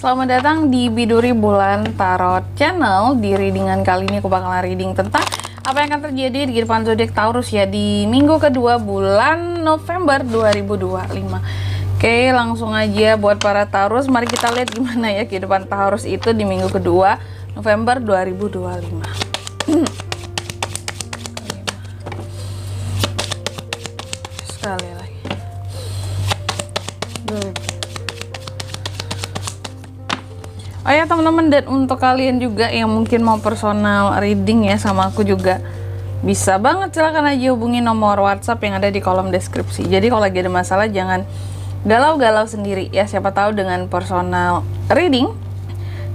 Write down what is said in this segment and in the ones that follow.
Selamat datang di Biduri Bulan Tarot Channel. Di readingan kali ini aku bakalan reading tentang apa yang akan terjadi di kehidupan zodiak Taurus ya di minggu kedua bulan November 2025. Oke, langsung aja buat para Taurus, mari kita lihat gimana ya kehidupan Taurus itu di minggu kedua November 2025. Sekali lagi. Oh ya teman-teman, dan untuk kalian juga yang mungkin mau personal reading ya sama aku juga bisa banget, silahkan aja hubungi nomor WhatsApp yang ada di kolom deskripsi. Jadi kalau lagi ada masalah jangan galau-galau sendiri ya, siapa tahu dengan personal reading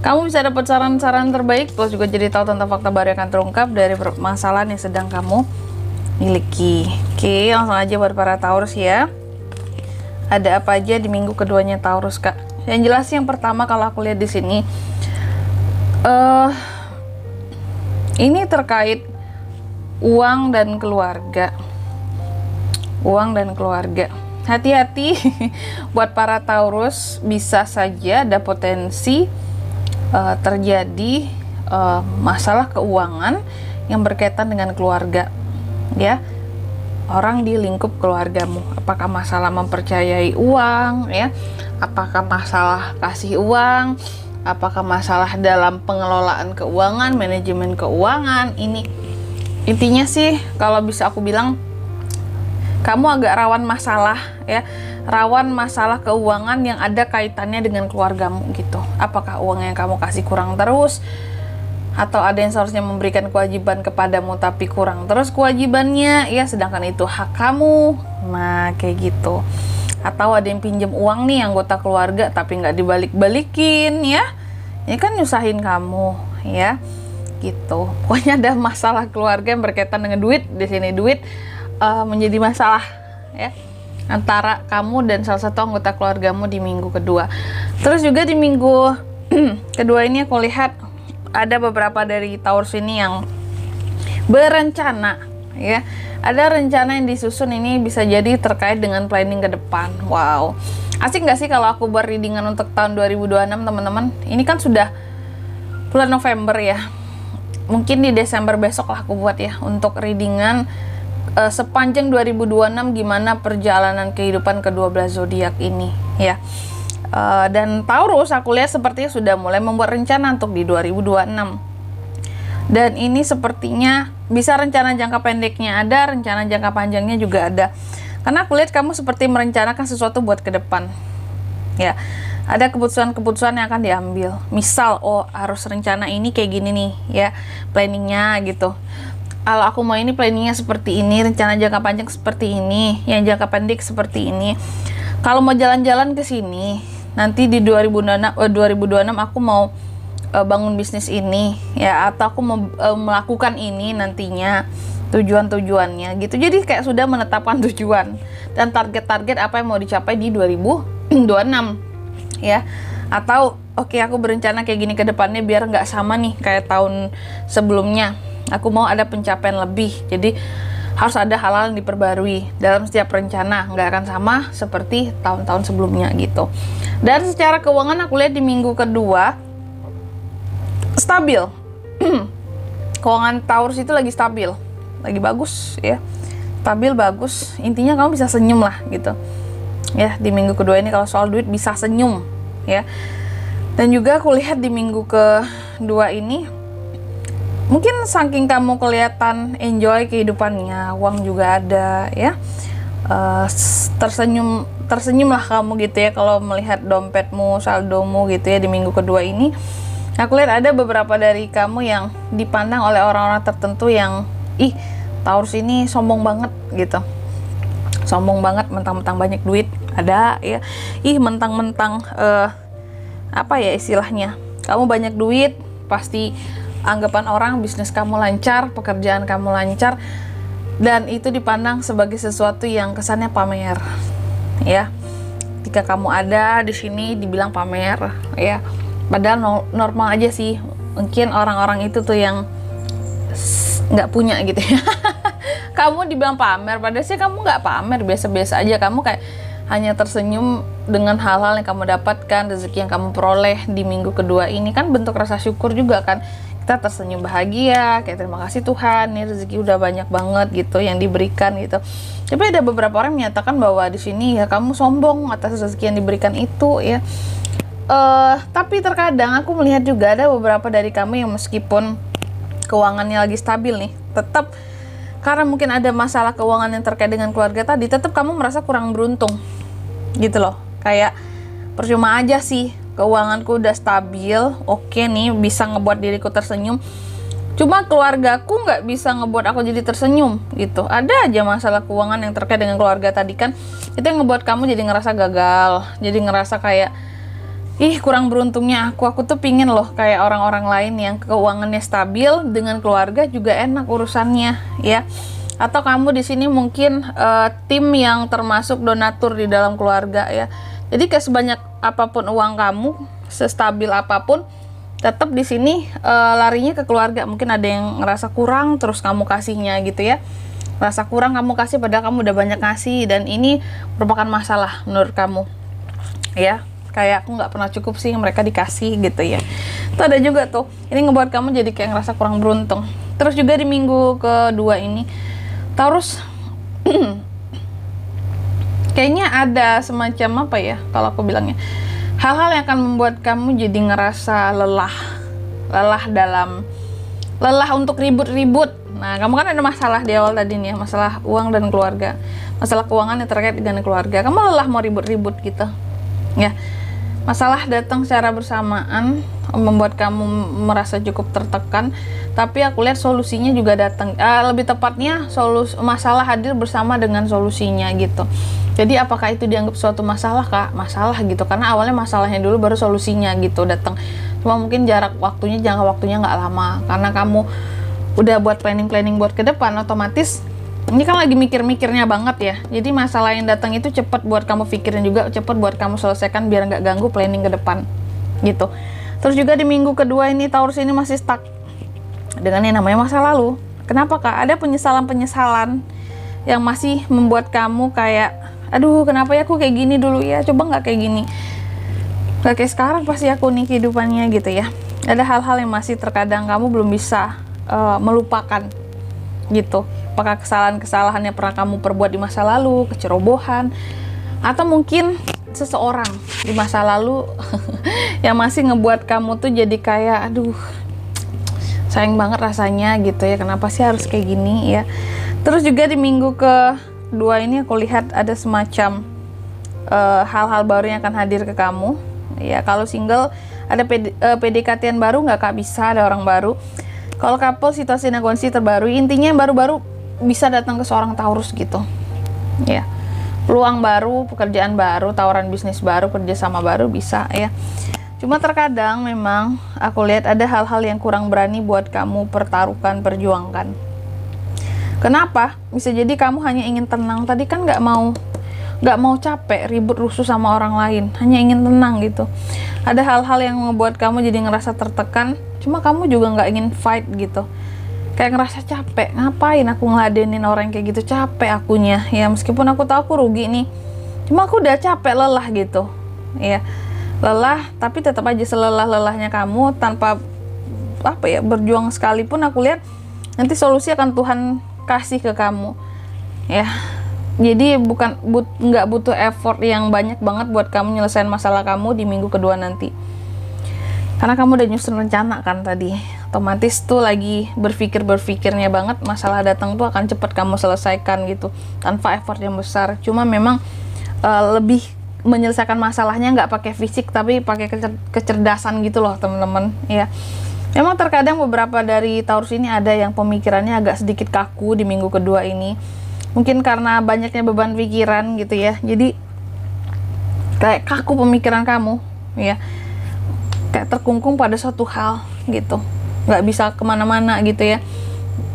kamu bisa dapat saran-saran terbaik, plus juga jadi tahu tentang fakta baru yang akan terungkap dari permasalahan yang sedang kamu miliki. Oke, langsung aja buat para Taurus ya. Ada apa aja di minggu keduanya Taurus, Kak? Yang jelas yang pertama kalau aku lihat di sini, ini terkait uang dan keluarga. Uang dan keluarga. Hati-hati buat para Taurus, bisa saja ada potensi terjadi masalah keuangan yang berkaitan dengan keluarga, ya. Orang di lingkup keluargamu, apakah masalah mempercayai uang ya, apakah masalah kasih uang, apakah masalah dalam pengelolaan keuangan, manajemen keuangan. Ini intinya sih kalau bisa aku bilang kamu agak rawan masalah ya, rawan masalah keuangan yang ada kaitannya dengan keluargamu gitu. Apakah uang yang kamu kasih kurang terus, atau ada yang seharusnya memberikan kewajiban kepadamu tapi kurang terus kewajibannya ya, sedangkan itu hak kamu. Nah kayak gitu. Atau ada yang pinjam uang nih anggota keluarga tapi nggak dibalik-balikin ya, ini kan nyusahin kamu ya gitu. Pokoknya ada masalah keluarga yang berkaitan dengan duit. Di sini duit menjadi masalah ya antara kamu dan salah satu anggota keluargamu di minggu kedua. Terus juga di minggu kedua ini aku lihat ada beberapa dari Taurus ini yang berencana ya. Ada rencana yang disusun, ini bisa jadi terkait dengan planning ke depan. Wow, asik nggak sih kalau aku buat readingan untuk tahun 2026 teman-teman? Ini kan sudah bulan November ya, mungkin di Desember besok lah aku buat ya untuk readingan sepanjang 2026 gimana perjalanan kehidupan ke-12 zodiak ini ya. Dan Taurus aku lihat sepertinya sudah mulai membuat rencana untuk di 2026. Dan ini sepertinya bisa rencana jangka pendeknya ada, rencana jangka panjangnya juga ada. Karena aku lihat kamu seperti merencanakan sesuatu buat ke depan. Ya, ada keputusan-keputusan yang akan diambil. Misal, oh harus rencana ini kayak gini nih ya, planningnya gitu. Kalau aku mau ini planningnya seperti ini, rencana jangka panjang seperti ini, yang jangka pendek seperti ini. Kalau mau jalan-jalan ke sini, nanti di 2026 aku mau bangun bisnis ini ya, atau aku mau melakukan ini nantinya, tujuan-tujuannya gitu. Jadi kayak sudah menetapkan tujuan dan target-target apa yang mau dicapai di 2026 ya. Atau oke, aku berencana kayak gini ke depannya biar nggak sama nih kayak tahun sebelumnya, aku mau ada pencapaian lebih, jadi harus ada hal-hal yang diperbarui dalam setiap rencana, nggak akan sama seperti tahun-tahun sebelumnya gitu. Dan secara keuangan aku lihat di minggu kedua stabil. Keuangan Taurus itu lagi stabil, lagi bagus ya, stabil bagus. Intinya kamu bisa senyum lah gitu ya di minggu kedua ini. Kalau soal duit bisa senyum ya. Dan juga aku lihat di minggu kedua ini mungkin saking kamu kelihatan enjoy kehidupannya, uang juga ada ya, tersenyum lah kamu gitu ya kalau melihat dompetmu, saldomu gitu ya di minggu kedua ini. Aku lihat ada beberapa dari kamu yang dipandang oleh orang-orang tertentu yang Taurus ini sombong banget gitu, sombong banget, mentang-mentang banyak duit ada ya, mentang-mentang apa ya istilahnya, kamu banyak duit pasti anggapan orang bisnis kamu lancar, pekerjaan kamu lancar, dan itu dipandang sebagai sesuatu yang kesannya pamer ya. Ketika kamu ada di sini dibilang pamer ya, padahal normal aja sih. Mungkin orang-orang itu tuh yang nggak punya gitu ya. Kamu dibilang pamer, padahal sih kamu nggak pamer, biasa-biasa aja. Kamu kayak hanya tersenyum dengan hal-hal yang kamu dapatkan, rezeki yang kamu peroleh di minggu kedua ini, kan bentuk rasa syukur juga kan. Kita tersenyum bahagia, kayak terima kasih Tuhan, nih rezeki udah banyak banget gitu yang diberikan gitu. Tapi ada beberapa orang menyatakan bahwa di sini ya kamu sombong atas rezeki yang diberikan itu ya. Tapi terkadang aku melihat juga ada beberapa dari kamu yang meskipun keuangannya lagi stabil nih, tetap karena mungkin ada masalah keuangan yang terkait dengan keluarga tadi, tetap kamu merasa kurang beruntung gitu loh. Kayak percuma aja sih, keuanganku udah stabil, oke nih bisa ngebuat diriku tersenyum, cuma keluargaku nggak bisa ngebuat aku jadi tersenyum gitu. Ada aja masalah keuangan yang terkait dengan keluarga tadi kan, itu yang ngebuat kamu jadi ngerasa gagal, jadi ngerasa kayak ih kurang beruntungnya aku tuh pingin loh kayak orang-orang lain yang keuangannya stabil, dengan keluarga juga enak urusannya ya. Atau kamu di sini mungkin tim yang termasuk donatur di dalam keluarga ya. Jadi kayak sebanyak apapun uang kamu, sestabil apapun, tetap di sini larinya ke keluarga. Mungkin ada yang ngerasa kurang terus kamu kasihnya gitu ya. Rasa kurang kamu kasih padahal kamu udah banyak ngasih, dan ini merupakan masalah menurut kamu ya. Kayak aku nggak pernah cukup sih, mereka dikasih gitu ya. Itu ada juga tuh, ini ngebuat kamu jadi kayak ngerasa kurang beruntung. Terus juga di minggu kedua ini Taurus kayaknya ada semacam apa ya kalau aku bilangnya, hal-hal yang akan membuat kamu jadi ngerasa lelah untuk ribut-ribut. Nah, kamu kan ada masalah di awal tadi nih, masalah uang dan keluarga, masalah keuangan yang terkait dengan keluarga. Kamu lelah mau ribut-ribut gitu ya. Masalah datang secara bersamaan membuat kamu merasa cukup tertekan, tapi aku lihat solusinya juga datang. Lebih tepatnya masalah hadir bersama dengan solusinya gitu. Jadi apakah itu dianggap suatu masalah kak? Masalah gitu, karena awalnya masalahnya dulu baru solusinya gitu datang. Cuma mungkin jangka waktunya nggak lama, karena kamu udah buat planning buat ke depan, otomatis ini kan lagi mikir-mikirnya banget ya. Jadi masalah yang datang itu cepet buat kamu pikirin juga, cepet buat kamu selesaikan biar nggak ganggu planning ke depan gitu. Terus juga di minggu kedua ini Taurus ini masih stuck dengan yang namanya masa lalu. Kenapa kak? Ada penyesalan yang masih membuat kamu kayak, aduh kenapa ya aku kayak gini dulu ya, coba nggak kayak gini, nggak kayak sekarang pasti aku nih kehidupannya gitu ya. Ada hal-hal yang masih terkadang kamu belum bisa melupakan gitu. Apakah kesalahan-kesalahan yang pernah kamu perbuat di masa lalu, kecerobohan, atau mungkin seseorang di masa lalu yang masih ngebuat kamu tuh jadi kayak aduh sayang banget rasanya gitu ya, kenapa sih harus kayak gini ya. Terus juga di minggu kedua ini aku lihat ada semacam hal-hal baru yang akan hadir ke kamu ya. Kalau single ada PDKT-an baru nggak kak? Bisa, ada orang baru. Kalau couple situasi dan kondisi terbaru, intinya yang baru-baru bisa datang ke seorang Taurus gitu ya. Peluang baru, pekerjaan baru, tawaran bisnis baru, kerjasama baru bisa ya. Cuma terkadang memang aku lihat ada hal-hal yang kurang berani buat kamu pertaruhkan, perjuangkan. Kenapa? Bisa jadi kamu hanya ingin tenang. Tadi kan nggak mau capek ribut rusuh sama orang lain, hanya ingin tenang gitu. Ada hal-hal yang membuat kamu jadi ngerasa tertekan, cuma kamu juga nggak ingin fight gitu. Kayak ngerasa capek, ngapain aku ngeladenin orang kayak gitu, capek akunya ya. Meskipun aku tahu aku rugi nih, cuma aku udah capek, lelah gitu ya. Lelah, tapi tetap aja selelah-lelahnya kamu tanpa apa ya, berjuang sekalipun, aku lihat nanti solusi akan Tuhan kasih ke kamu ya. Jadi nggak butuh effort yang banyak banget buat kamu nyelesain masalah kamu di minggu kedua nanti, karena kamu udah nyusun rencana kan tadi. Otomatis tuh lagi berpikirnya banget, masalah datang tuh akan cepat kamu selesaikan gitu tanpa effort yang besar. Cuma memang lebih menyelesaikan masalahnya nggak pakai fisik tapi pakai kecerdasan gitu loh teman-teman ya. Memang terkadang beberapa dari Taurus ini ada yang pemikirannya agak sedikit kaku di minggu kedua ini. Mungkin karena banyaknya beban pikiran gitu ya. Jadi kayak kaku pemikiran kamu ya. Kayak terkungkung pada suatu hal gitu. Nggak bisa kemana-mana gitu ya.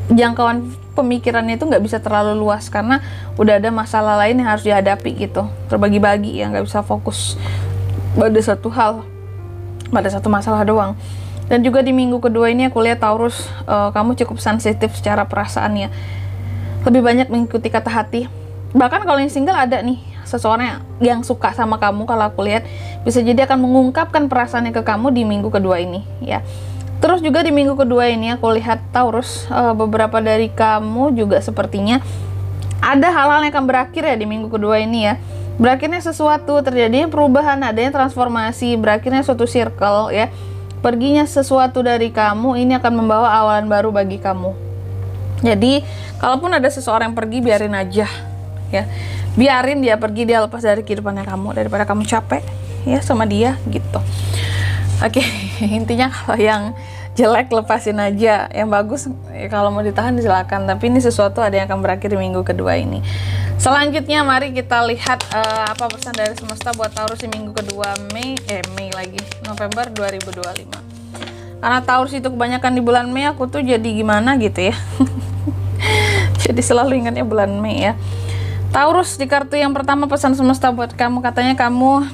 Jangkauan pemikirannya itu nggak bisa terlalu luas karena udah ada masalah lain yang harus dihadapi gitu. Terbagi-bagi ya, nggak bisa fokus pada satu hal, pada satu masalah doang. Dan juga di minggu kedua ini aku lihat Taurus, kamu cukup sensitif secara perasaannya. Lebih banyak mengikuti kata hati. Bahkan kalau yang single ada nih seseorang yang suka sama kamu, kalau aku lihat bisa jadi akan mengungkapkan perasaannya ke kamu di minggu kedua ini ya. Terus juga di minggu kedua ini aku lihat Taurus, beberapa dari kamu juga sepertinya ada hal-hal yang akan berakhir ya di minggu kedua ini ya. Berakhirnya sesuatu, terjadinya perubahan, adanya transformasi, berakhirnya suatu circle ya. Perginya sesuatu dari kamu, ini akan membawa awalan baru bagi kamu. Jadi kalaupun ada seseorang yang pergi, biarin aja ya, biarin dia pergi, dia lepas dari kehidupannya kamu daripada kamu capek ya sama dia gitu. Oke, intinya kalau yang jelek lepasin aja, yang bagus ya, kalau mau ditahan silakan, tapi ini sesuatu ada yang akan berakhir di minggu kedua ini. Selanjutnya mari kita lihat apa pesan dari semesta buat Taurus di minggu kedua November 2025. Karena Taurus itu kebanyakan di bulan Mei, aku tuh jadi gimana gitu ya. Jadi selalu ingatnya bulan Mei ya. Taurus, di kartu yang pertama pesan semesta buat kamu, katanya kamu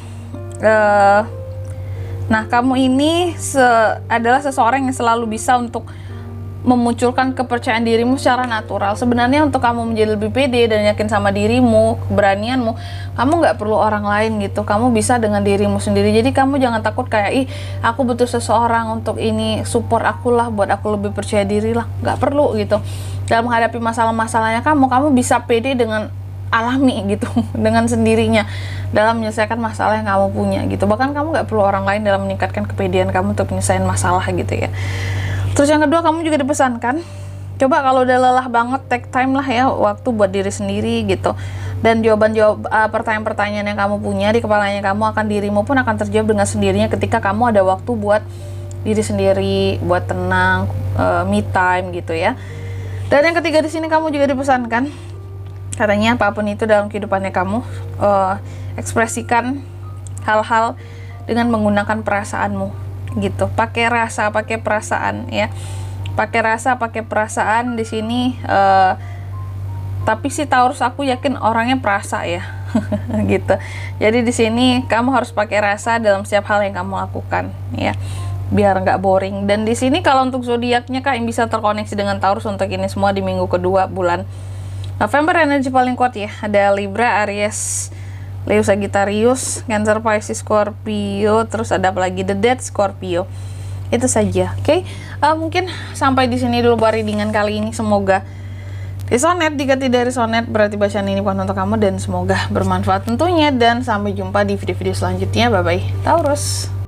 kamu ini adalah seseorang yang selalu bisa untuk memunculkan kepercayaan dirimu secara natural. Sebenarnya untuk kamu menjadi lebih pede dan yakin sama dirimu, keberanianmu, kamu nggak perlu orang lain gitu. Kamu bisa dengan dirimu sendiri. Jadi kamu jangan takut kayak, aku butuh seseorang untuk ini, support aku lah, buat aku lebih percaya diri lah. Nggak perlu gitu. Dalam menghadapi masalah-masalahnya kamu bisa pede dengan alami gitu, dengan sendirinya dalam menyelesaikan masalah yang kamu punya gitu. Bahkan kamu nggak perlu orang lain dalam meningkatkan kepedean kamu untuk menyelesaikan masalah gitu ya. Terus yang kedua, kamu juga dipesankan, coba kalau udah lelah banget, take time lah ya, waktu buat diri sendiri gitu. Dan pertanyaan-pertanyaan yang kamu punya di kepalanya kamu akan dirimu pun akan terjawab dengan sendirinya ketika kamu ada waktu buat diri sendiri, buat tenang, me time gitu ya. Dan yang ketiga di sini kamu juga dipesankan, katanya apapun itu dalam kehidupannya kamu, ekspresikan hal-hal dengan menggunakan perasaanmu gitu. Pakai rasa, pakai perasaan ya. Pakai rasa, pakai perasaan di sini. Tapi si Taurus aku yakin orangnya perasa ya. Gitu. Jadi di sini kamu harus pakai rasa dalam setiap hal yang kamu lakukan ya. Biar nggak boring. Dan di sini kalau untuk zodiaknya Kak yang bisa terkoneksi dengan Taurus untuk ini semua di minggu kedua bulan November, energi paling kuat ya. Ada Libra, Aries, Leo, Sagittarius, Cancer, Pisces, Scorpio, terus ada apa lagi, The Dead, Scorpio. Itu saja, oke? Mungkin sampai di sini dulu readingan kali ini. Semoga resonate. Jika tidak resonate, berarti bacaan ini bukan untuk kamu, dan semoga bermanfaat tentunya. Dan sampai jumpa di video-video selanjutnya. Bye bye, Taurus.